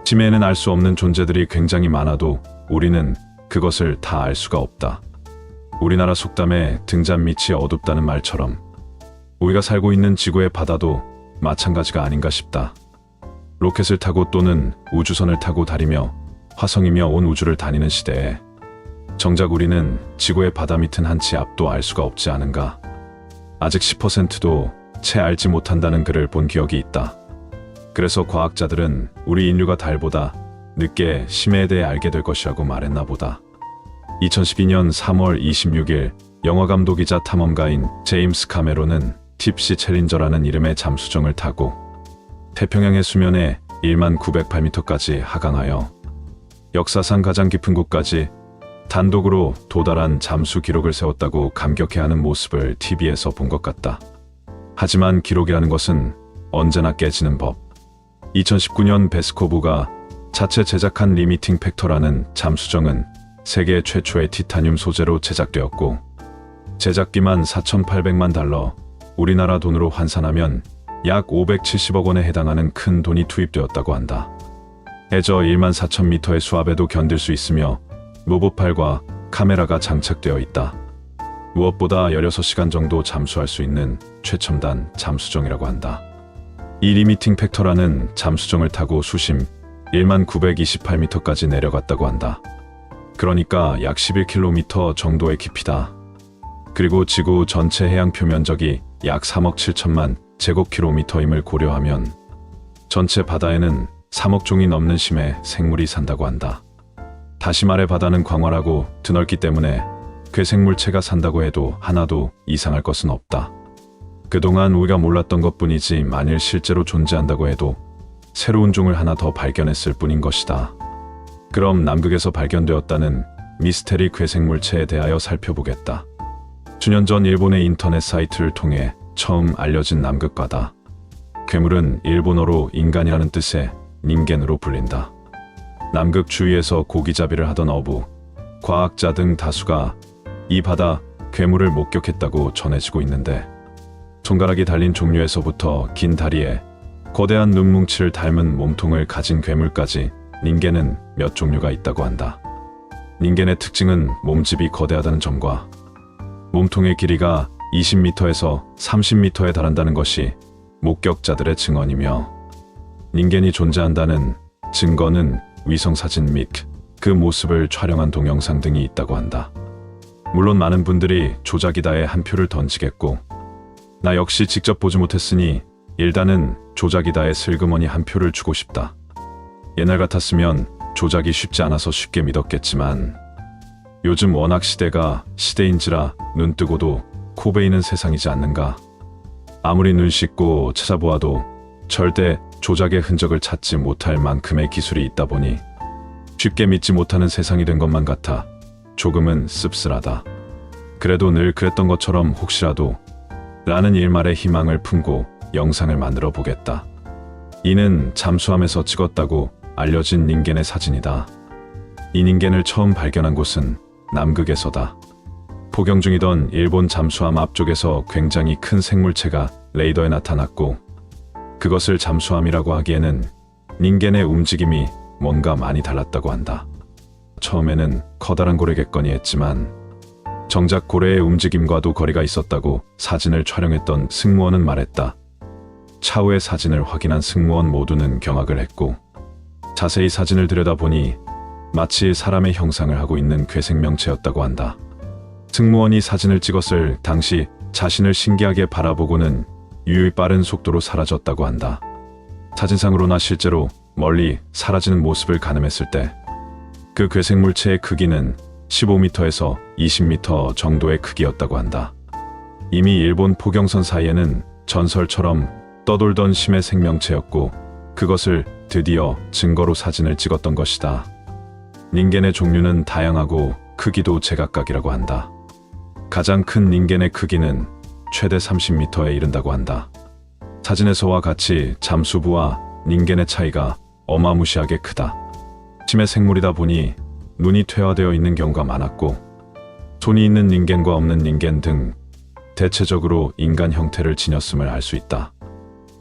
심해에는 알 수 없는 존재들이 굉장히 많아도 우리는 그것을 다 알 수가 없다. 우리나라 속담에 등잔 밑이 어둡다는 말처럼 우리가 살고 있는 지구의 바다도 마찬가지가 아닌가 싶다. 로켓을 타고 또는 우주선을 타고 다니며 화성이며 온 우주를 다니는 시대에 정작 우리는 지구의 바다 밑은 한 치 앞도 알 수가 없지 않은가. 아직 10%도 채 알지 못한다는 글을 본 기억이 있다. 그래서 과학자들은 우리 인류가 달보다 늦게 심해에 대해 알게 될 것이라고 말했나 보다. 2012년 3월 26일 영화감독이자 탐험가인 제임스 카메론은 딥시 챌린저라는 이름의 잠수정을 타고 태평양의 수면에 1908m까지 하강하여 역사상 가장 깊은 곳까지 단독으로 도달한 잠수 기록을 세웠다고 감격해하는 모습을 TV에서 본 것 같다. 하지만 기록이라는 것은 언제나 깨지는 법. 2019년 베스코브가 자체 제작한 리미팅 팩터라는 잠수정은 세계 최초의 티타늄 소재로 제작되었고 제작비만 4,800만 달러, 우리나라 돈으로 환산하면 약 570억 원에 해당하는 큰 돈이 투입되었다고 한다. 해저 14,000m의 수압에도 견딜 수 있으며 로봇팔과 카메라가 장착되어 있다. 무엇보다 16시간 정도 잠수할 수 있는 최첨단 잠수정이라고 한다. 이 리미팅 팩터라는 잠수정을 타고 수심 1928m까지 내려갔다고 한다. 그러니까 약 11km 정도의 깊이다. 그리고 지구 전체 해양 표면적이 약 3억 7천만 제곱킬로미터임을 고려하면 전체 바다에는 3억 종이 넘는 심해 생물이 산다고 한다. 다시 말해 바다는 광활하고 드넓기 때문에 괴생물체가 산다고 해도 하나도 이상할 것은 없다. 그동안 우리가 몰랐던 것뿐이지 만일 실제로 존재한다고 해도 새로운 종을 하나 더 발견했을 뿐인 것이다. 그럼 남극에서 발견되었다는 미스테리 괴생물체에 대하여 살펴보겠다. 수년 전 일본의 인터넷 사이트를 통해 처음 알려진 남극바다. 괴물은 일본어로 인간이라는 뜻의 닌겐으로 불린다. 남극 주위에서 고기잡이를 하던 어부, 과학자 등 다수가 이 바다 괴물을 목격했다고 전해지고 있는데 손가락이 달린 종류에서부터 긴 다리에 거대한 눈뭉치를 닮은 몸통을 가진 괴물까지 닌겐은 몇 종류가 있다고 한다. 닌겐의 특징은 몸집이 거대하다는 점과 몸통의 길이가 20m에서 30m에 달한다는 것이 목격자들의 증언이며 닌겐이 존재한다는 증거는 위성사진 및 그 모습을 촬영한 동영상 등이 있다고 한다. 물론 많은 분들이 조작이다에 한 표를 던지겠고 나 역시 직접 보지 못했으니 일단은 조작이다에 슬그머니 한 표를 주고 싶다. 옛날 같았으면 조작이 쉽지 않아서 쉽게 믿었겠지만 요즘 워낙 시대가 시대인지라 눈 뜨고도 코 베이는 세상이지 않는가. 아무리 눈 씻고 찾아보아도 절대 조작의 흔적을 찾지 못할 만큼의 기술이 있다 보니 쉽게 믿지 못하는 세상이 된 것만 같아 조금은 씁쓸하다. 그래도 늘 그랬던 것처럼 혹시라도 라는 일말의 희망을 품고 영상을 만들어 보겠다. 이는 잠수함에서 찍었다고 알려진 닌겐의 사진이다. 이 닌겐을 처음 발견한 곳은 남극에서다. 포경 중이던 일본 잠수함 앞쪽에서 굉장히 큰 생물체가 레이더에 나타났고 그것을 잠수함이라고 하기에는 닌겐의 움직임이 뭔가 많이 달랐다고 한다. 처음에는 커다란 고래겠거니 했지만 정작 고래의 움직임과도 거리가 있었다고 사진을 촬영했던 승무원은 말했다. 차후의 사진을 확인한 승무원 모두는 경악을 했고 자세히 사진을 들여다보니 마치 사람의 형상을 하고 있는 괴생명체였다고 한다. 승무원이 사진을 찍었을 당시 자신을 신기하게 바라보고는 유유히 빠른 속도로 사라졌다고 한다. 사진상으로나 실제로 멀리 사라지는 모습을 가늠했을 때 그 괴생물체의 크기는 15m에서 20m 정도의 크기였다고 한다. 이미 일본 포경선 사이에는 전설처럼 떠돌던 심해 생명체였고 그것을 드디어 증거로 사진을 찍었던 것이다. 닌겐의 종류는 다양하고 크기도 제각각이라고 한다. 가장 큰 닌겐의 크기는 최대 30m에 이른다고 한다. 사진에서와 같이 잠수부와 닌겐의 차이가 어마무시하게 크다. 심해 생물이다 보니 눈이 퇴화되어 있는 경우가 많았고 손이 있는 닌겐과 없는 닌겐 등 대체적으로 인간 형태를 지녔음을 알 수 있다.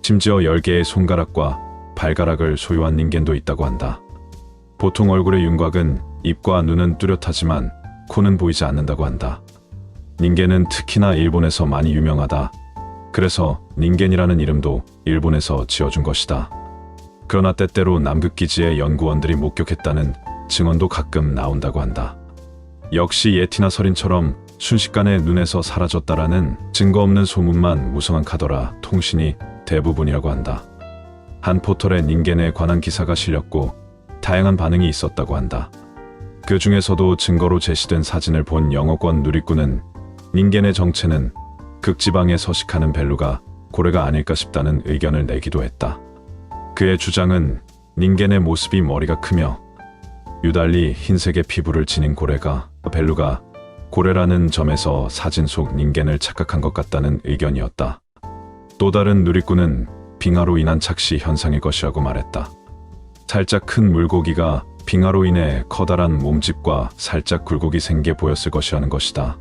심지어 10개의 손가락과 발가락을 소유한 닌겐도 있다고 한다. 보통 얼굴의 윤곽은 입과 눈은 뚜렷하지만 코는 보이지 않는다고 한다. 닌겐은 특히나 일본에서 많이 유명하다. 그래서 닌겐이라는 이름도 일본에서 지어준 것이다. 그러나 때때로 남극기지의 연구원들이 목격했다는 증언도 가끔 나온다고 한다. 역시 예티나 설인처럼 순식간에 눈에서 사라졌다라는 증거 없는 소문만 무성한 카더라 통신이 대부분이라고 한다. 한 포털에 닌겐에 관한 기사가 실렸고 다양한 반응이 있었다고 한다. 그 중에서도 증거로 제시된 사진을 본 영어권 누리꾼은 닌겐의 정체는 극지방에 서식하는 벨루가 고래가 아닐까 싶다는 의견을 내기도 했다. 그의 주장은 닌겐의 모습이 머리가 크며 유달리 흰색의 피부를 지닌 고래가 벨루가 고래라는 점에서 사진 속 닌겐을 착각한 것 같다는 의견이었다. 또 다른 누리꾼은 빙하로 인한 착시 현상일 것이라고 말했다. 살짝 큰 물고기가 빙하로 인해 커다란 몸집과 살짝 굴곡이 생겨 보였을 것이라는 것이다.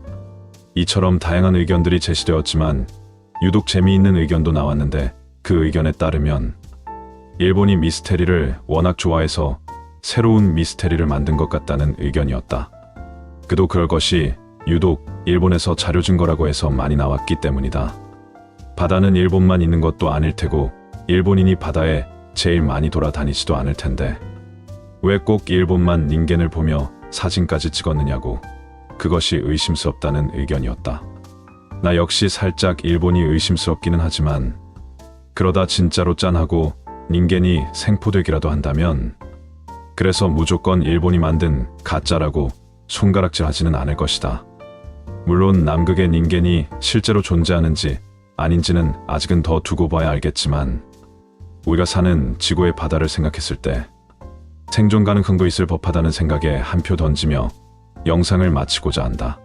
이처럼 다양한 의견들이 제시되었지만 유독 재미있는 의견도 나왔는데 그 의견에 따르면 일본이 미스테리를 워낙 좋아해서 새로운 미스테리를 만든 것 같다는 의견이었다. 그도 그럴 것이 유독 일본에서 자료 증거라고 해서 많이 나왔기 때문이다. 바다는 일본만 있는 것도 아닐 테고 일본인이 바다에 제일 많이 돌아다니지도 않을 텐데 왜 꼭 일본만 닌겐을 보며 사진까지 찍었느냐고. 그것이 의심스럽다는 의견이었다. 나 역시 살짝 일본이 의심스럽기는 하지만 그러다 진짜로 짠하고 닌겐이 생포되기라도 한다면 그래서 무조건 일본이 만든 가짜라고 손가락질하지는 않을 것이다. 물론 남극의 닌겐이 실제로 존재하는지 아닌지는 아직은 더 두고 봐야 알겠지만 우리가 사는 지구의 바다를 생각했을 때 생존 가능성도 있을 법하다는 생각에 한 표 던지며 영상을 마치고자 한다.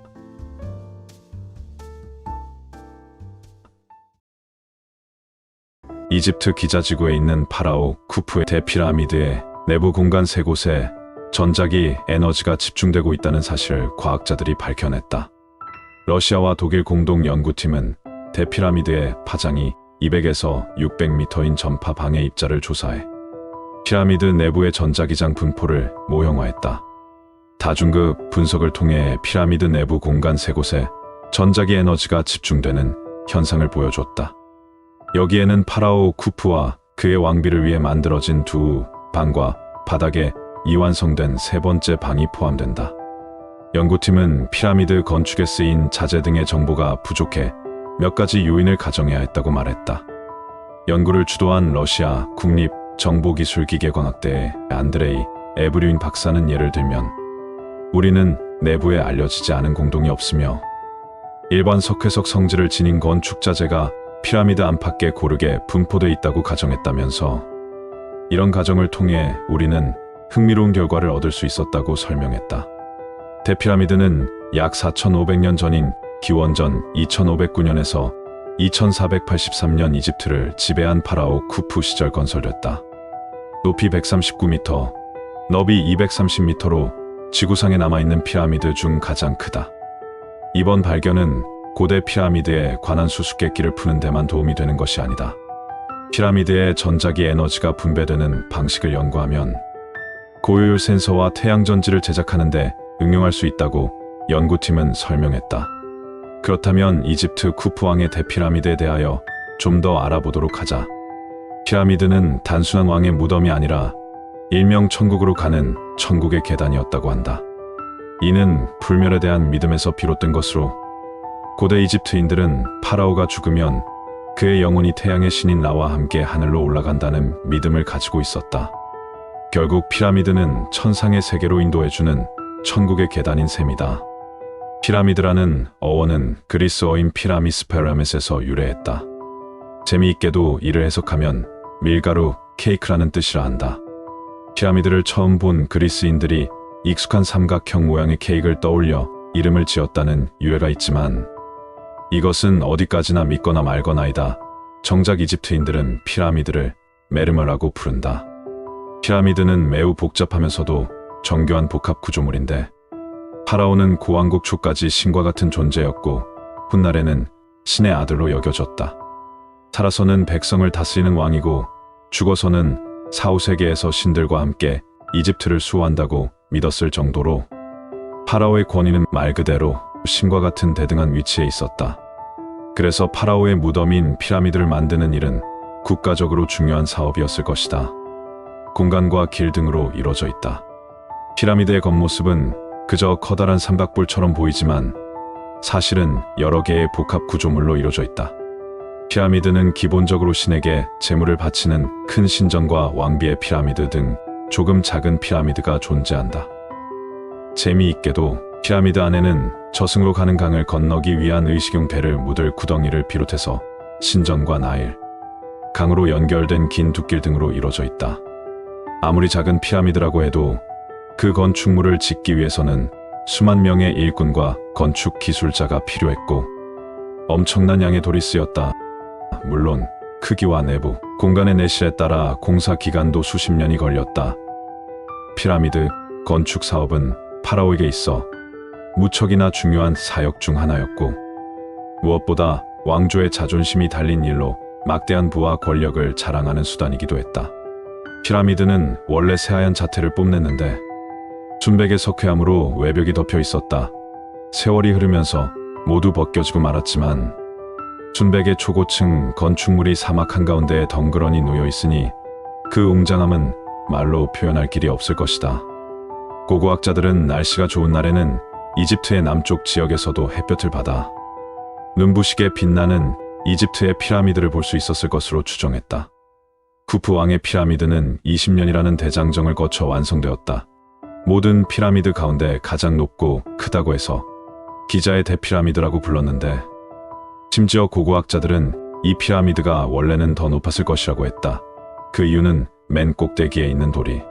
이집트 기자지구에 있는 파라오 쿠프의 대피라미드의 내부 공간 3곳에 전자기 에너지가 집중되고 있다는 사실을 과학자들이 밝혀냈다. 러시아와 독일 공동 연구팀은 대피라미드의 파장이 200에서 600m인 전파 방해 입자를 조사해 피라미드 내부의 전자기장 분포를 모형화했다. 다중급 분석을 통해 피라미드 내부 공간 3곳에 전자기 에너지가 집중되는 현상을 보여줬다. 여기에는 파라오 쿠프와 그의 왕비를 위해 만들어진 두 방과 바닥에 이완성된 3번째 방이 포함된다. 연구팀은 피라미드 건축에 쓰인 자재 등의 정보가 부족해 몇 가지 요인을 가정해야 했다고 말했다. 연구를 주도한 러시아 국립정보기술기계과학대의 안드레이 에브류인 박사는 예를 들면 우리는 내부에 알려지지 않은 공동이 없으며 일반 석회석 성질을 지닌 건축자재가 피라미드 안팎에 고르게 분포돼 있다고 가정했다면서 이런 가정을 통해 우리는 흥미로운 결과를 얻을 수 있었다고 설명했다. 대피라미드는 약 4,500년 전인 기원전 2509년에서 2483년 이집트를 지배한 파라오 쿠프 시절 건설됐다. 높이 139m, 너비 230m로 지구상에 남아있는 피라미드 중 가장 크다. 이번 발견은 고대 피라미드에 관한 수수께끼를 푸는 데만 도움이 되는 것이 아니다. 피라미드의 전자기 에너지가 분배되는 방식을 연구하면 고효율 센서와 태양전지를 제작하는 데 응용할 수 있다고 연구팀은 설명했다. 그렇다면 이집트 쿠프 왕의 대피라미드에 대하여 좀 더 알아보도록 하자. 피라미드는 단순한 왕의 무덤이 아니라 일명 천국으로 가는 천국의 계단이었다고 한다. 이는 불멸에 대한 믿음에서 비롯된 것으로 고대 이집트인들은 파라오가 죽으면 그의 영혼이 태양의 신인 라와 함께 하늘로 올라간다는 믿음을 가지고 있었다. 결국 피라미드는 천상의 세계로 인도해주는 천국의 계단인 셈이다. 피라미드라는 어원은 그리스어인 피라미스페라메스에서 유래했다. 재미있게도 이를 해석하면 밀가루, 케이크라는 뜻이라 한다. 피라미드를 처음 본 그리스인들이 익숙한 삼각형 모양의 케이크를 떠올려 이름을 지었다는 유래가 있지만 이것은 어디까지나 믿거나 말거나이다. 정작 이집트인들은 피라미드를 메르머라고 부른다. 피라미드는 매우 복잡하면서도 정교한 복합 구조물인데 파라오는 고왕국 초까지 신과 같은 존재였고 훗날에는 신의 아들로 여겨졌다. 살아서는 백성을 다스리는 왕이고 죽어서는 4, 5세기에서 신들과 함께 이집트를 수호한다고 믿었을 정도로 파라오의 권위는 말 그대로 신과 같은 대등한 위치에 있었다. 그래서 파라오의 무덤인 피라미드를 만드는 일은 국가적으로 중요한 사업이었을 것이다. 공간과 길 등으로 이루어져 있다. 피라미드의 겉모습은 그저 커다란 삼각뿔처럼 보이지만 사실은 여러 개의 복합 구조물로 이루어져 있다. 피라미드는 기본적으로 신에게 제물을 바치는 큰 신전과 왕비의 피라미드 등 조금 작은 피라미드가 존재한다. 재미있게도 피라미드 안에는 저승으로 가는 강을 건너기 위한 의식용 배를 묻을 구덩이를 비롯해서 신전과 나일, 강으로 연결된 긴 둑길 등으로 이루어져 있다. 아무리 작은 피라미드라고 해도 그 건축물을 짓기 위해서는 수만 명의 일꾼과 건축 기술자가 필요했고 엄청난 양의 돌이 쓰였다. 물론 크기와 내부, 공간의 내실에 따라 공사 기간도 수십 년이 걸렸다. 피라미드 건축 사업은 파라오에게 있어 무척이나 중요한 사역 중 하나였고 무엇보다 왕조의 자존심이 달린 일로 막대한 부와 권력을 자랑하는 수단이기도 했다. 피라미드는 원래 새하얀 자태를 뽐냈는데 순백의 석회암으로 외벽이 덮여 있었다. 세월이 흐르면서 모두 벗겨지고 말았지만 순백의 초고층 건축물이 사막 한가운데에 덩그러니 놓여 있으니 그 웅장함은 말로 표현할 길이 없을 것이다. 고고학자들은 날씨가 좋은 날에는 이집트의 남쪽 지역에서도 햇볕을 받아 눈부시게 빛나는 이집트의 피라미드를 볼 수 있었을 것으로 추정했다. 쿠프 왕의 피라미드는 20년이라는 대장정을 거쳐 완성되었다. 모든 피라미드 가운데 가장 높고 크다고 해서 기자의 대피라미드라고 불렀는데 심지어 고고학자들은 이 피라미드가 원래는 더 높았을 것이라고 했다. 그 이유는 맨 꼭대기에 있는 돌이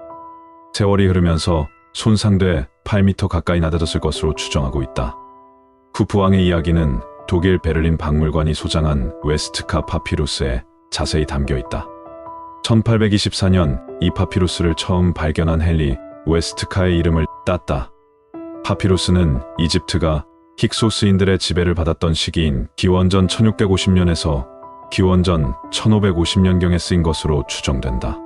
세월이 흐르면서 손상돼 8m 가까이 낮아졌을 것으로 추정하고 있다. 쿠프 왕의 이야기는 독일 베를린 박물관이 소장한 웨스트카 파피루스에 자세히 담겨 있다. 1824년 이 파피루스를 처음 발견한 헨리 웨스트카의 이름을 땄다. 파피루스는 이집트가 힉소스인들의 지배를 받았던 시기인 기원전 1650년에서 기원전 1550년경에 쓰인 것으로 추정된다.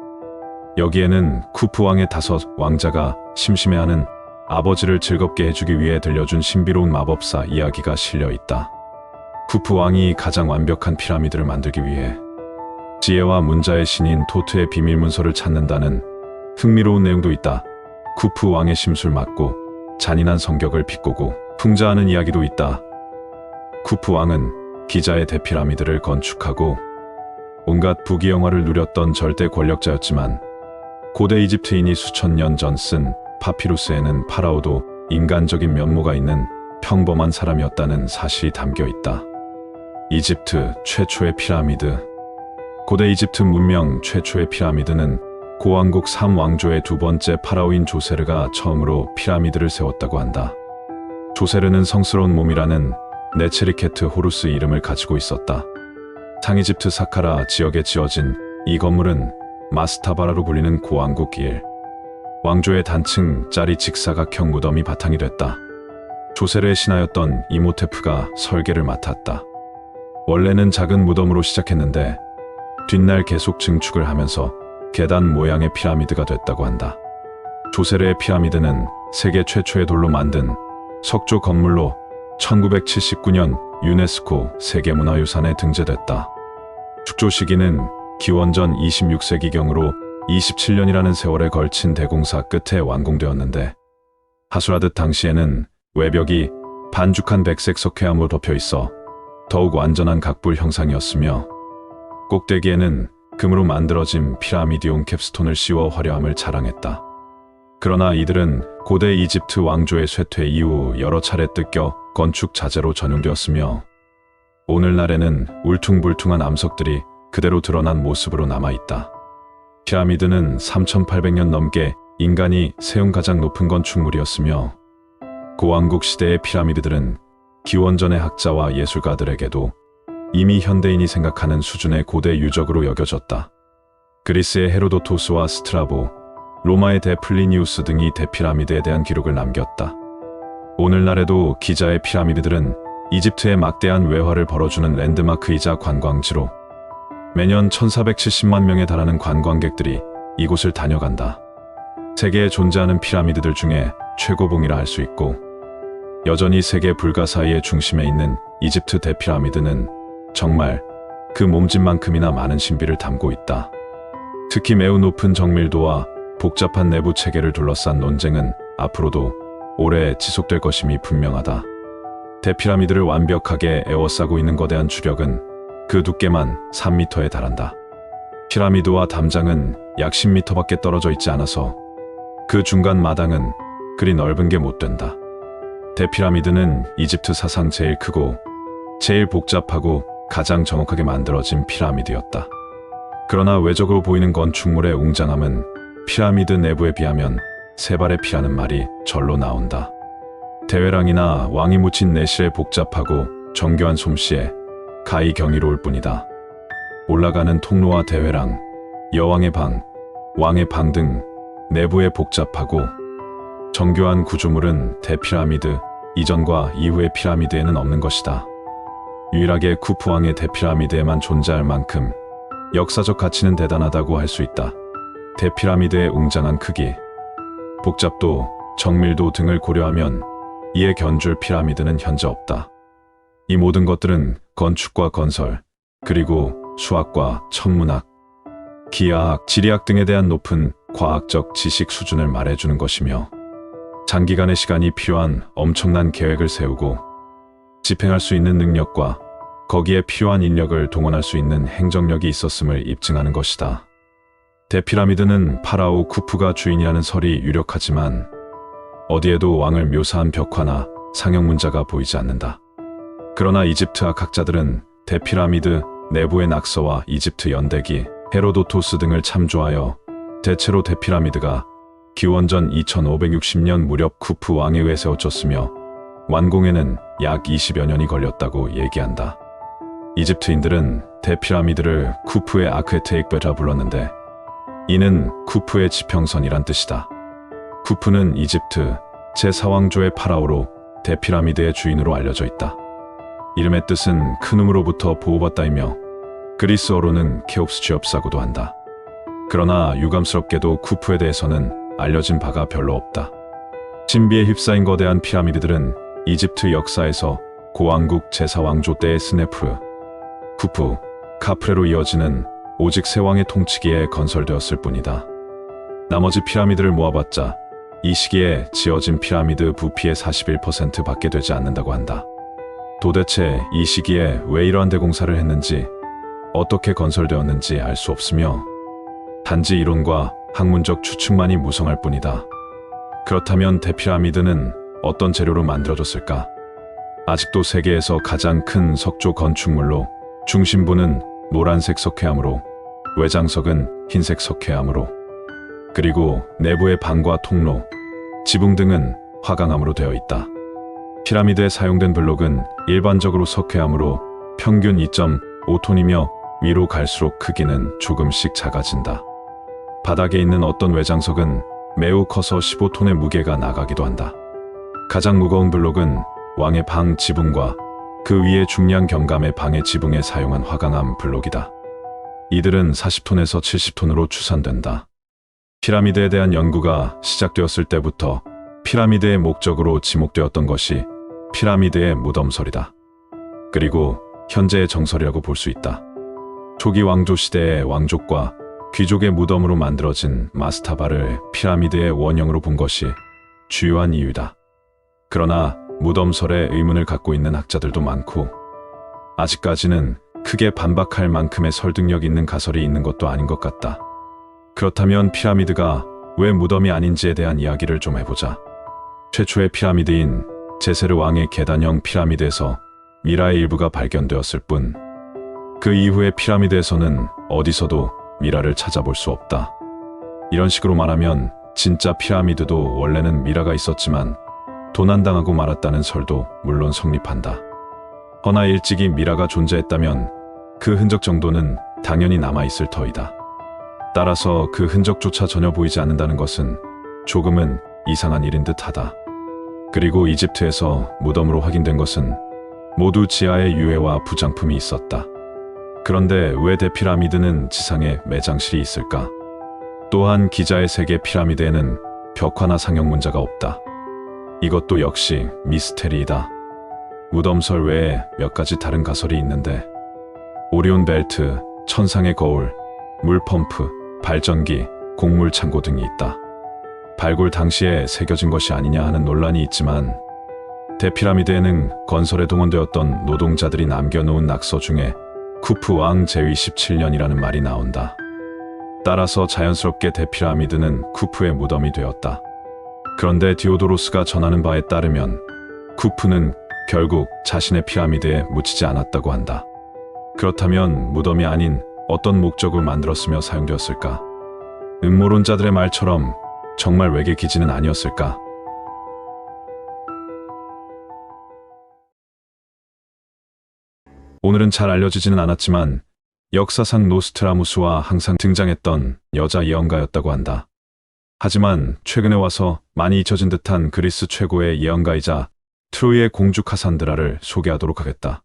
여기에는 쿠프 왕의 5 왕자가 심심해하는 아버지를 즐겁게 해주기 위해 들려준 신비로운 마법사 이야기가 실려 있다. 쿠프 왕이 가장 완벽한 피라미드를 만들기 위해 지혜와 문자의 신인 토트의 비밀 문서를 찾는다는 흥미로운 내용도 있다. 쿠프 왕의 심술 맞고 잔인한 성격을 비꼬고 풍자하는 이야기도 있다. 쿠프 왕은 기자의 대피라미드를 건축하고 온갖 부귀영화를 누렸던 절대 권력자였지만 고대 이집트인이 수천 년 전 쓴 파피루스에는 파라오도 인간적인 면모가 있는 평범한 사람이었다는 사실이 담겨 있다. 이집트 최초의 피라미드. 고대 이집트 문명 최초의 피라미드는 고왕국 3왕조의 두 번째 파라오인 조세르가 처음으로 피라미드를 세웠다고 한다. 조세르는 성스러운 몸이라는 네체리케트 호루스 이름을 가지고 있었다. 상이집트 사카라 지역에 지어진 이 건물은 마스타바라로 불리는 고왕국 1 왕조의 단층짜리 직사각형 무덤이 바탕이 됐다. 조세르의 신하였던 이모테프가 설계를 맡았다. 원래는 작은 무덤으로 시작했는데 뒷날 계속 증축을 하면서 계단 모양의 피라미드가 됐다고 한다. 조세르의 피라미드는 세계 최초의 돌로 만든 석조 건물로 1979년 유네스코 세계문화유산에 등재됐다. 축조 시기는 기원전 26세기경으로 27년이라는 세월에 걸친 대공사 끝에 완공되었는데 하수라듯 당시에는 외벽이 반죽한 백색 석회암으로 덮여 있어 더욱 완전한 각불 형상이었으며 꼭대기에는 금으로 만들어진 피라미디용 캡스톤을 씌워 화려함을 자랑했다. 그러나 이들은 고대 이집트 왕조의 쇠퇴 이후 여러 차례 뜯겨 건축 자재로 전용되었으며 오늘날에는 울퉁불퉁한 암석들이 그대로 드러난 모습으로 남아있다. 피라미드는 3800년 넘게 인간이 세운 가장 높은 건축물이었으며 고왕국 시대의 피라미드들은 기원전의 학자와 예술가들에게도 이미 현대인이 생각하는 수준의 고대 유적으로 여겨졌다. 그리스의 헤로도토스와 스트라보, 로마의 데플리니우스 등이 대피라미드에 대한 기록을 남겼다. 오늘날에도 기자의 피라미드들은 이집트의 막대한 외화를 벌어주는 랜드마크이자 관광지로 매년 1470만 명에 달하는 관광객들이 이곳을 다녀간다. 세계에 존재하는 피라미드들 중에 최고봉이라 할 수 있고, 여전히 세계 불가사의의 중심에 있는 이집트 대피라미드는 정말 그 몸집만큼이나 많은 신비를 담고 있다. 특히 매우 높은 정밀도와 복잡한 내부 체계를 둘러싼 논쟁은 앞으로도 오래 지속될 것임이 분명하다. 대피라미드를 완벽하게 에워싸고 있는 거대한 주력은 그 두께만 3m에 달한다. 피라미드와 담장은 약 10m밖에 떨어져 있지 않아서 그 중간 마당은 그리 넓은 게 못 된다. 대피라미드는 이집트 사상 제일 크고 제일 복잡하고 가장 정확하게 만들어진 피라미드였다. 그러나 외적으로 보이는 건축물의 웅장함은 피라미드 내부에 비하면 세 발의 피라는 말이 절로 나온다. 대회랑이나 왕이 묻힌 내실의 복잡하고 정교한 솜씨에 가히 경이로울 뿐이다. 올라가는 통로와 대회랑, 여왕의 방, 왕의 방 등 내부의 복잡하고 정교한 구조물은 대피라미드 이전과 이후의 피라미드에는 없는 것이다. 유일하게 쿠프 왕의 대피라미드에만 존재할 만큼 역사적 가치는 대단하다고 할 수 있다. 대피라미드의 웅장한 크기, 복잡도, 정밀도 등을 고려하면 이에 견줄 피라미드는 현재 없다. 이 모든 것들은 건축과 건설, 그리고 수학과 천문학, 기하학, 지리학 등에 대한 높은 과학적 지식 수준을 말해주는 것이며, 장기간의 시간이 필요한 엄청난 계획을 세우고 집행할 수 있는 능력과 거기에 필요한 인력을 동원할 수 있는 행정력이 있었음을 입증하는 것이다. 대피라미드는 파라오 쿠프가 주인이라는 설이 유력하지만 어디에도 왕을 묘사한 벽화나 상형 문자가 보이지 않는다. 그러나 이집트학 학자들은 대피라미드 내부의 낙서와 이집트 연대기, 헤로도토스 등을 참조하여 대체로 대피라미드가 기원전 2560년 무렵 쿠프 왕에 의해 세워졌으며 완공에는 약 20여 년이 걸렸다고 얘기한다. 이집트인들은 대피라미드를 쿠프의 아크테익베라 불렀는데 이는 쿠프의 지평선이란 뜻이다. 쿠프는 이집트 제4왕조의 파라오로 대피라미드의 주인으로 알려져 있다. 이름의 뜻은 큰 움으로부터 보호받다이며 그리스어로는 케옵스 쥐업사고도 한다. 그러나 유감스럽게도 쿠프에 대해서는 알려진 바가 별로 없다. 신비에 휩싸인 거대한 피라미드들은 이집트 역사에서 고왕국 제4왕조 때의 스네프르, 쿠프, 카프레로 이어지는 오직 세 왕의 통치기에 건설되었을 뿐이다. 나머지 피라미드를 모아봤자 이 시기에 지어진 피라미드 부피의 41%밖에 되지 않는다고 한다. 도대체 이 시기에 왜 이러한 대공사를 했는지, 어떻게 건설되었는지 알 수 없으며 단지 이론과 학문적 추측만이 무성할 뿐이다. 그렇다면 대피라미드는 어떤 재료로 만들어졌을까? 아직도 세계에서 가장 큰 석조 건축물로 중심부는 노란색 석회암으로, 외장석은 흰색 석회암으로, 그리고 내부의 방과 통로, 지붕 등은 화강암으로 되어 있다. 피라미드에 사용된 블록은 일반적으로 석회암으로 평균 2.5톤이며 위로 갈수록 크기는 조금씩 작아진다. 바닥에 있는 어떤 외장석은 매우 커서 15톤의 무게가 나가기도 한다. 가장 무거운 블록은 왕의 방 지붕과 그 위에 중량 경감의 방의 지붕에 사용한 화강암 블록이다. 이들은 40톤에서 70톤으로 추산된다. 피라미드에 대한 연구가 시작되었을 때부터 피라미드의 목적으로 지목되었던 것이 피라미드의 무덤설이다. 그리고 현재의 정설이라고 볼 수 있다. 초기 왕조 시대의 왕족과 귀족의 무덤으로 만들어진 마스타바를 피라미드의 원형으로 본 것이 주요한 이유다. 그러나 무덤설에 의문을 갖고 있는 학자들도 많고 아직까지는 크게 반박할 만큼의 설득력 있는 가설이 있는 것도 아닌 것 같다. 그렇다면 피라미드가 왜 무덤이 아닌지에 대한 이야기를 좀 해보자. 최초의 피라미드인 제세르 왕의 계단형 피라미드에서 미라의 일부가 발견되었을 뿐, 그 이후의 피라미드에서는 어디서도 미라를 찾아볼 수 없다. 이런 식으로 말하면 진짜 피라미드도 원래는 미라가 있었지만 도난당하고 말았다는 설도 물론 성립한다. 허나 일찍이 미라가 존재했다면 그 흔적 정도는 당연히 남아있을 터이다. 따라서 그 흔적조차 전혀 보이지 않는다는 것은 조금은 이상한 일인 듯하다. 그리고 이집트에서 무덤으로 확인된 것은 모두 지하에 유해와 부장품이 있었다. 그런데 왜 대피라미드는 지상에 매장실이 있을까? 또한 기자의 세계 피라미드에는 벽화나 상형 문자가 없다. 이것도 역시 미스테리이다. 무덤설 외에 몇 가지 다른 가설이 있는데 오리온 벨트, 천상의 거울, 물펌프, 발전기, 곡물 창고 등이 있다. 발굴 당시에 새겨진 것이 아니냐 하는 논란이 있지만 대피라미드에는 건설에 동원되었던 노동자들이 남겨놓은 낙서 중에 쿠프 왕 제위 17년이라는 말이 나온다. 따라서 자연스럽게 대피라미드는 쿠프의 무덤이 되었다. 그런데 디오도로스가 전하는 바에 따르면 쿠프는 결국 자신의 피라미드에 묻히지 않았다고 한다. 그렇다면 무덤이 아닌 어떤 목적으로 만들었으며 사용되었을까? 음모론자들의 말처럼 정말 외계 기지는 아니었을까? 오늘은 잘 알려지지는 않았지만 역사상 노스트라무스와 항상 등장했던 여자 예언가였다고 한다. 하지만 최근에 와서 많이 잊혀진 듯한 그리스 최고의 예언가이자 트로이의 공주 카산드라를 소개하도록 하겠다.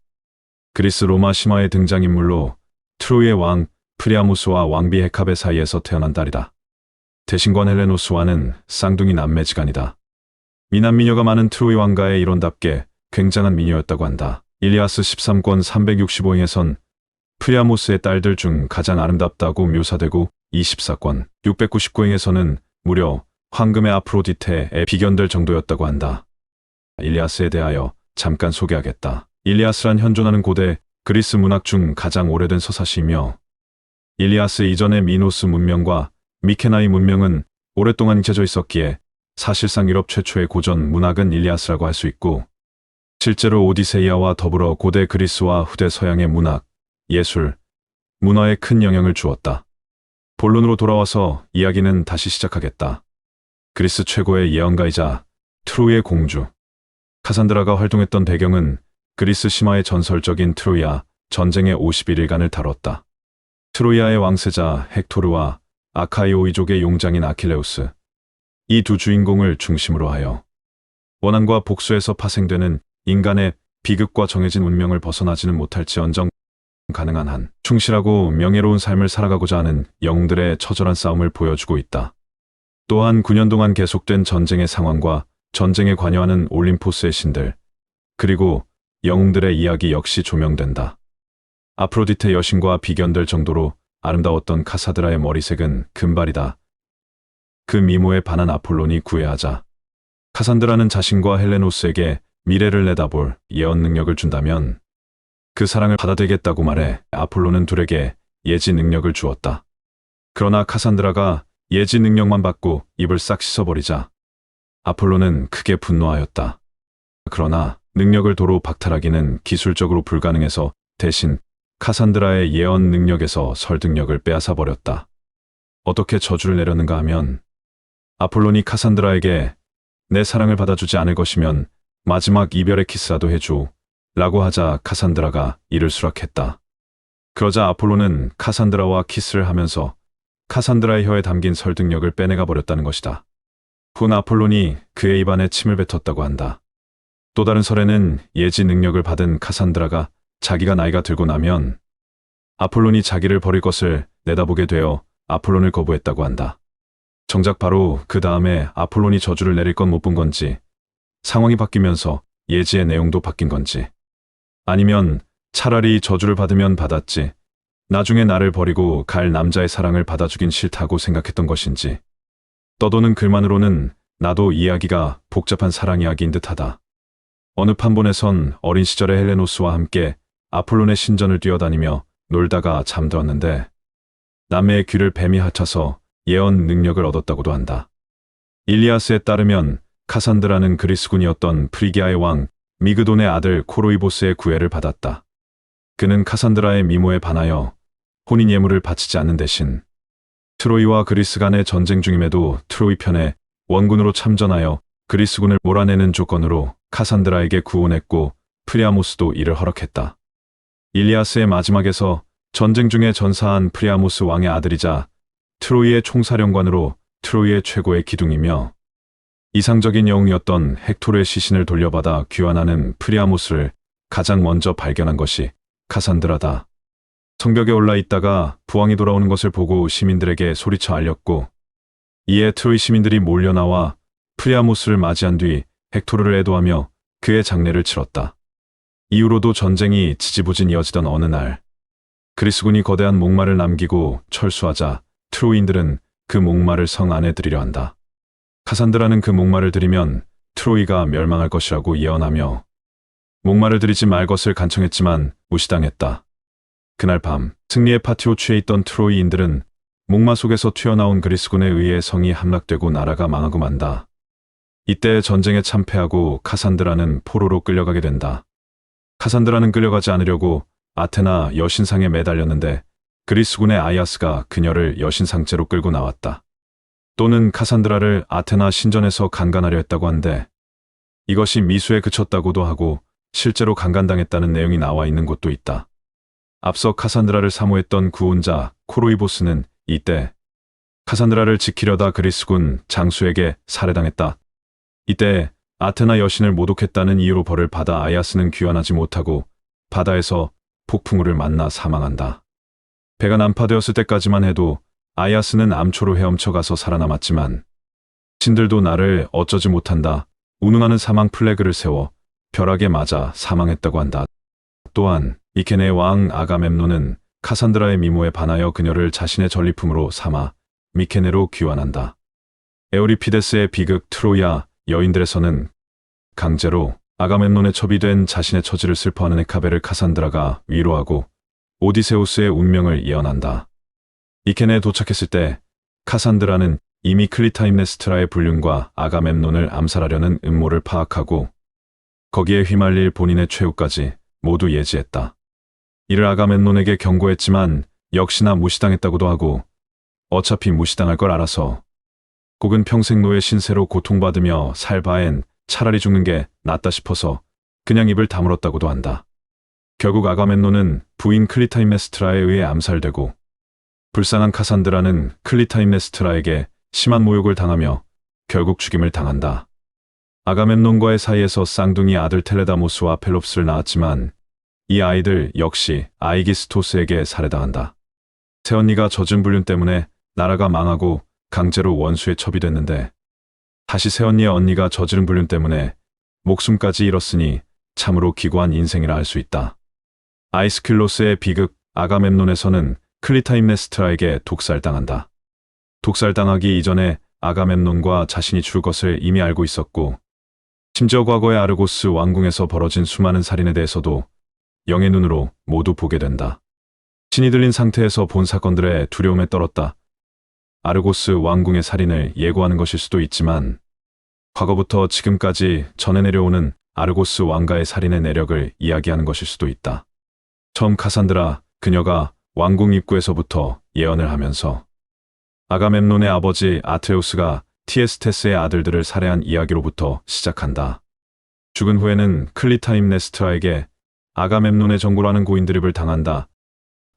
그리스 로마 신화의 등장인물로 트로이의 왕 프리아무스와 왕비 헤카베 사이에서 태어난 딸이다. 대신권 헬레노스와는 쌍둥이 남매지간이다. 미남 미녀가 많은 트로이 왕가의 이론답게 굉장한 미녀였다고 한다. 일리아스 13권 365행에선 프리아무스의 딸들 중 가장 아름답다고 묘사되고 24권 699행에서는 무려 황금의 아프로디테에 비견될 정도였다고 한다. 일리아스에 대하여 잠깐 소개하겠다. 일리아스란 현존하는 고대 그리스 문학 중 가장 오래된 서사시이며 일리아스 이전의 미노스 문명과 미케나이 문명은 오랫동안 잊혀져 있었기에 사실상 유럽 최초의 고전 문학은 일리아스라고 할 수 있고 실제로 오디세이아와 더불어 고대 그리스와 후대 서양의 문학, 예술, 문화에 큰 영향을 주었다. 본론으로 돌아와서 이야기는 다시 시작하겠다. 그리스 최고의 예언가이자 트로이의 공주 카산드라가 활동했던 배경은 그리스 신화의 전설적인 트로이아 전쟁의 51일간을 다뤘다. 트로이아의 왕세자 헥토르와 아카이오이족의 용장인 아킬레우스, 이 두 주인공을 중심으로 하여 원한과 복수에서 파생되는 인간의 비극과 정해진 운명을 벗어나지는 못할지언정 가능한 한 충실하고 명예로운 삶을 살아가고자 하는 영웅들의 처절한 싸움을 보여주고 있다. 또한 9년 동안 계속된 전쟁의 상황과 전쟁에 관여하는 올림포스의 신들, 그리고 영웅들의 이야기 역시 조명된다. 아프로디테 여신과 비견될 정도로 아름다웠던 카사드라의 머리색은 금발이다. 그 미모에 반한 아폴론이 구애하자 카산드라는 자신과 헬레노스에게 미래를 내다볼 예언 능력을 준다면 그 사랑을 받아들이겠다고 말해 아폴로는 둘에게 예지 능력을 주었다. 그러나 카산드라가 예지 능력만 받고 입을 싹 씻어버리자 아폴로는 크게 분노하였다. 그러나 능력을 도로 박탈하기는 기술적으로 불가능해서 대신 카산드라의 예언 능력에서 설득력을 빼앗아 버렸다. 어떻게 저주를 내렸는가 하면 아폴론이 카산드라에게 내 사랑을 받아주지 않을 것이면 마지막 이별의 키스라도 해줘 라고 하자 카산드라가 이를 수락했다. 그러자 아폴로는 카산드라와 키스를 하면서 카산드라의 혀에 담긴 설득력을 빼내가 버렸다는 것이다. 후 아폴론이 그의 입안에 침을 뱉었다고 한다. 또 다른 설에는 예지 능력을 받은 카산드라가 자기가 나이가 들고 나면 아폴론이 자기를 버릴 것을 내다보게 되어 아폴론을 거부했다고 한다. 정작 바로 그 다음에 아폴론이 저주를 내릴 건 못 본 건지, 상황이 바뀌면서 예지의 내용도 바뀐 건지, 아니면 차라리 저주를 받으면 받았지, 나중에 나를 버리고 갈 남자의 사랑을 받아주긴 싫다고 생각했던 것인지, 떠도는 글만으로는 나도 이야기가 복잡한 사랑 이야기인 듯하다. 어느 판본에선 어린 시절의 헬레노스와 함께 아폴론의 신전을 뛰어다니며 놀다가 잠들었는데 남매의 귀를 뱀이 핥아서 예언 능력을 얻었다고도 한다. 일리아스에 따르면 카산드라는 그리스군이었던 프리기아의 왕 미그돈의 아들 코로이보스의 구애를 받았다. 그는 카산드라의 미모에 반하여 혼인 예물을 바치지 않는 대신 트로이와 그리스 간의 전쟁 중임에도 트로이 편에 원군으로 참전하여 그리스군을 몰아내는 조건으로 카산드라에게 구원했고 프리아모스도 이를 허락했다. 일리아스의 마지막에서 전쟁 중에 전사한 프리아모스 왕의 아들이자 트로이의 총사령관으로 트로이의 최고의 기둥이며 이상적인 영웅이었던 헥토르의 시신을 돌려받아 귀환하는 프리아모스를 가장 먼저 발견한 것이 카산드라다. 성벽에 올라 있다가 부왕이 돌아오는 것을 보고 시민들에게 소리쳐 알렸고, 이에 트로이 시민들이 몰려나와 프리아모스를 맞이한 뒤 헥토르를 애도하며 그의 장례를 치렀다. 이후로도 전쟁이 지지부진 이어지던 어느 날, 그리스군이 거대한 목마를 남기고 철수하자 트로이인들은 그 목마를 성 안에 들이려 한다. 카산드라는 그 목마를 들이면 트로이가 멸망할 것이라고 예언하며 목마를 들이지 말 것을 간청했지만 무시당했다. 그날 밤 승리의 파티로 취해 있던 트로이인들은 목마 속에서 튀어나온 그리스군에 의해 성이 함락되고 나라가 망하고 만다. 이때 전쟁에 참패하고 카산드라는 포로로 끌려가게 된다. 카산드라는 끌려가지 않으려고 아테나 여신상에 매달렸는데 그리스군의 아이아스가 그녀를 여신상째로 끌고 나왔다. 또는 카산드라를 아테나 신전에서 강간하려 했다고 한데 이것이 미수에 그쳤다고도 하고 실제로 강간당했다는 내용이 나와 있는 곳도 있다. 앞서 카산드라를 사모했던 구혼자 코로이보스는 이때 카산드라를 지키려다 그리스군 장수에게 살해당했다. 이때 아테나 여신을 모독했다는 이유로 벌을 받아 아이아스는 귀환하지 못하고 바다에서 폭풍우를 만나 사망한다. 배가 난파되었을 때까지만 해도 아이아스는 암초로 헤엄쳐가서 살아남았지만 신들도 나를 어쩌지 못한다. 운운하는 사망 플래그를 세워 벼락에 맞아 사망했다고 한다. 또한 미케네의 왕 아가멤논은 카산드라의 미모에 반하여 그녀를 자신의 전리품으로 삼아 미케네로 귀환한다. 에오리피데스의 비극 트로야 여인들에서는 강제로 아가멤논의 첩이 된 자신의 처지를 슬퍼하는 헤카베를 카산드라가 위로하고 오디세우스의 운명을 예언한다. 미케네에 도착했을 때 카산드라는 이미 클리타임네스트라의 불륜과 아가멤논을 암살하려는 음모를 파악하고 거기에 휘말릴 본인의 최후까지 모두 예지했다. 이를 아가멤논에게 경고했지만 역시나 무시당했다고도 하고 어차피 무시당할 걸 알아서 곡은 평생 노예 신세로 고통받으며 살 바엔 차라리 죽는 게 낫다 싶어서 그냥 입을 다물었다고도 한다. 결국 아가멤논은 부인 클리타임네스트라에 의해 암살되고 불쌍한 카산드라는 클리타임네스트라에게 심한 모욕을 당하며 결국 죽임을 당한다. 아가멤논과의 사이에서 쌍둥이 아들 텔레다모스와 펠롭스를 낳았지만 이 아이들 역시 아이기스토스에게 살해당한다. 새언니가 젖은 불륜 때문에 나라가 망하고 강제로 원수의 첩이 됐는데 다시 새언니의 언니가 저지른 불륜 때문에 목숨까지 잃었으니 참으로 기구한 인생이라 할 수 있다. 아이스킬로스의 비극 아가멤논에서는 클리타임네스트라에게 독살당한다. 독살당하기 이전에 아가멤논과 자신이 죽을 것을 이미 알고 있었고 심지어 과거의 아르고스 왕궁에서 벌어진 수많은 살인에 대해서도 영의 눈으로 모두 보게 된다. 신이 들린 상태에서 본 사건들에 두려움에 떨었다. 아르고스 왕궁의 살인을 예고하는 것일 수도 있지만 과거부터 지금까지 전해 내려오는 아르고스 왕가의 살인의 내력을 이야기하는 것일 수도 있다. 처음 카산드라 그녀가 왕궁 입구에서부터 예언을 하면서 아가멤논의 아버지 아트레우스가 티에스테스의 아들들을 살해한 이야기로부터 시작한다. 죽은 후에는 클리타임네스트라에게 아가멤논의 정보라는 고인드립을 당한다.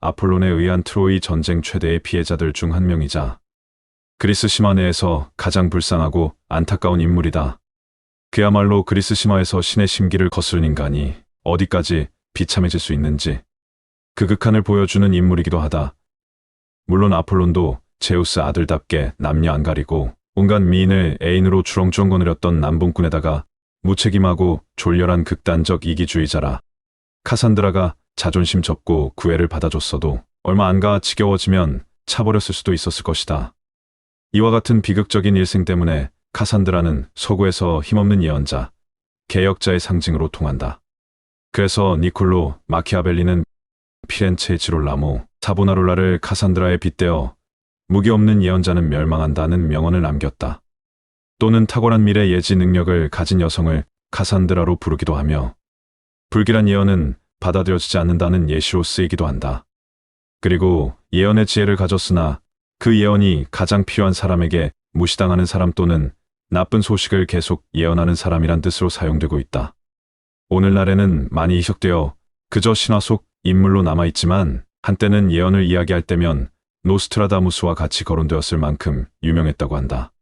아폴론에 의한 트로이 전쟁 최대의 피해자들 중 한 명이자 그리스 신화 내에서 가장 불쌍하고 안타까운 인물이다. 그야말로 그리스 신화에서 신의 심기를 거스른 인간이 어디까지 비참해질 수 있는지 그 극한을 보여주는 인물이기도 하다. 물론 아폴론도 제우스 아들답게 남녀 안 가리고 온갖 미인을 애인으로 주렁주렁 거느렸던 남봉꾼에다가 무책임하고 졸렬한 극단적 이기주의자라. 카산드라가 자존심 접고 구애를 받아줬어도 얼마 안 가 지겨워지면 차버렸을 수도 있었을 것이다. 이와 같은 비극적인 일생 때문에 카산드라는 서구에서 힘없는 예언자, 개혁자의 상징으로 통한다. 그래서 니콜로 마키아벨리는 피렌체의 지롤라모 사보나롤라를 카산드라에 빗대어 무기 없는 예언자는 멸망한다는 명언을 남겼다. 또는 탁월한 미래 예지 능력을 가진 여성을 카산드라로 부르기도 하며 불길한 예언은 받아들여지지 않는다는 예시로 쓰이기도 한다. 그리고 예언의 지혜를 가졌으나 그 예언이 가장 필요한 사람에게 무시당하는 사람 또는 나쁜 소식을 계속 예언하는 사람이란 뜻으로 사용되고 있다. 오늘날에는 많이 이식되어 그저 신화 속 인물로 남아있지만 한때는 예언을 이야기할 때면 노스트라다무스와 같이 거론되었을 만큼 유명했다고 한다.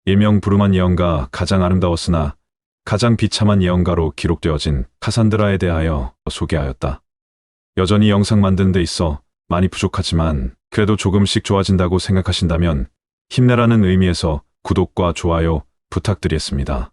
일명 부름한 예언가 가장 아름다웠으나 가장 비참한 예언가로 기록되어진 카산드라에 대하여 소개하였다. 여전히 영상 만드는 데 있어 많이 부족하지만 그래도 조금씩 좋아진다고 생각하신다면 힘내라는 의미에서 구독과 좋아요 부탁드리겠습니다.